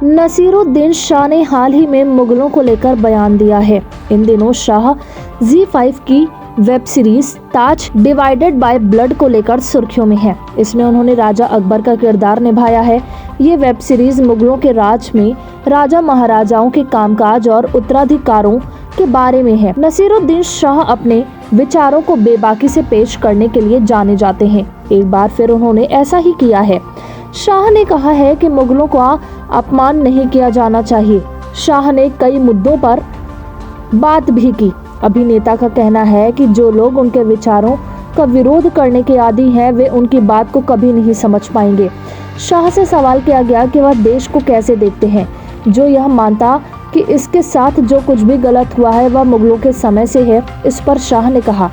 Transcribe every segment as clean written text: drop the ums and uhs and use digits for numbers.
नसीरुद्दीन शाह ने हाल ही में मुगलों को लेकर बयान दिया है। इन दिनों शाह ZEE5 की web series Taj divided by blood को लेकर सुर्खियों में है। इसमें उन्होंने राजा अकबर का किरदार निभाया है। ये वेब सीरीज मुगलों के राज में राजा महाराजाओं के कामकाज और उत्तराधिकारों के बारे में है। नसीरुद्दीन शाह अपने विचारों को बेबाकी से पेश करने के लिए जाने जाते हैं। एक बार फिर उन्होंने ऐसा ही किया है। शाह ने कहा है कि मुगलों का अपमान नहीं किया जाना चाहिए। शाह ने कई मुद्दों पर बात भी की। अभिनेता का कहना है कि जो लोग उनके विचारों का विरोध करने के आदी हैं, वे उनकी बात को कभी नहीं समझ पाएंगे। शाह से सवाल किया गया कि वह देश को कैसे देखते हैं, जो यह मानता कि इसके साथ जो कुछ भी गलत हुआ है वह मुगलों के समय से है। इस पर शाह ने कहा,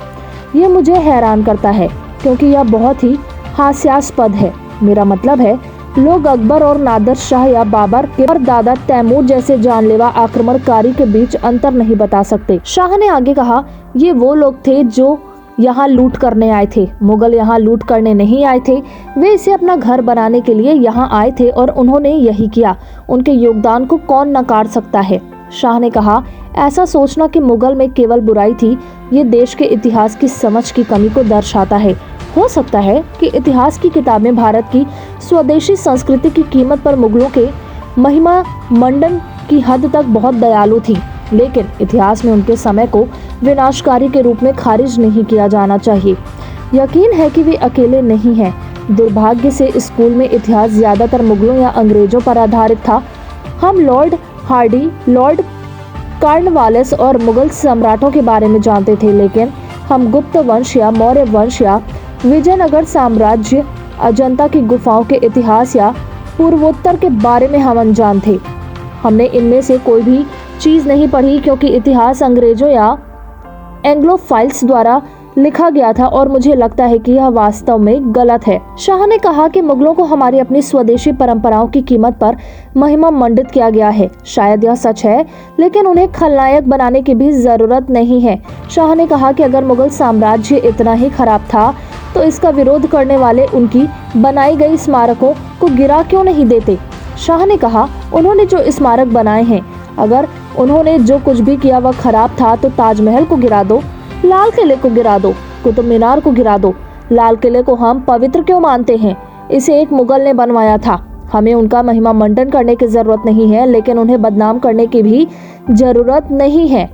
यह मुझे हैरान करता है क्योंकि यह बहुत ही हास्यास्पद है। मेरा मतलब है, लोग अकबर और नादिर शाह या बाबर के परदादा तैमूर जैसे जानलेवा आक्रमणकारी के बीच अंतर नहीं बता सकते। शाह ने आगे कहा, ये वो लोग थे जो यहाँ लूट करने आए थे। मुगल यहाँ लूट करने नहीं आए थे, वे इसे अपना घर बनाने के लिए यहाँ आए थे और उन्होंने यही किया। उनके योगदान को कौन नकार सकता है। शाह ने कहा, ऐसा सोचना कि मुगल में केवल बुराई थी, ये देश के इतिहास की समझ की कमी को दर्शाता है। हो सकता है कि इतिहास की किताबें भारत की स्वदेशी संस्कृति की कीमत पर मुगलों के महिमा मंडन की हद तक बहुत दयालु थी, लेकिन इतिहास में उनके समय को विनाशकारी के रूप में खारिज नहीं किया जाना चाहिए। यकीन है कि वे अकेले नहीं हैं। दुर्भाग्य से स्कूल में इतिहास ज्यादातर मुगलों या अंग्रेजों पर आधारित था। हम लॉर्ड हार्डी, लॉर्ड कॉर्नवालिस और मुगल सम्राटों के बारे में जानते थे, लेकिन हम गुप्त वंश या मौर्य वंश या विजयनगर साम्राज्य, अजंता की गुफाओं के इतिहास या पूर्वोत्तर के बारे में हम अनजान थे। हमने इनमें से कोई भी चीज नहीं पढ़ी क्योंकि इतिहास अंग्रेजों या एंग्लोफाइल्स द्वारा लिखा गया था और मुझे लगता है कि यह वास्तव में गलत है। शाह ने कहा कि मुगलों को हमारी अपनी स्वदेशी परंपराओं की कीमत पर महिमा मंडित किया गया है। शायद यह सच है, लेकिन उन्हें खलनायक बनाने की भी जरूरत नहीं है। शाह ने कहा कि अगर मुगल साम्राज्य इतना ही खराब था तो इसका विरोध करने वाले उनकी बनाई गई स्मारकों को गिरा क्यों नहीं देते। शाह ने कहा, उन्होंने जो स्मारक बनाए हैं, अगर उन्होंने जो कुछ भी किया वह खराब था तो ताजमहल को गिरा दो, लाल किले को गिरा दो, कुतुब मीनार को गिरा दो। लाल किले को हम पवित्र क्यों मानते हैं? इसे एक मुगल ने बनवाया था। हमें उनका महिमा मंडन करने की जरूरत नहीं है, लेकिन उन्हें बदनाम करने की भी जरूरत नहीं है।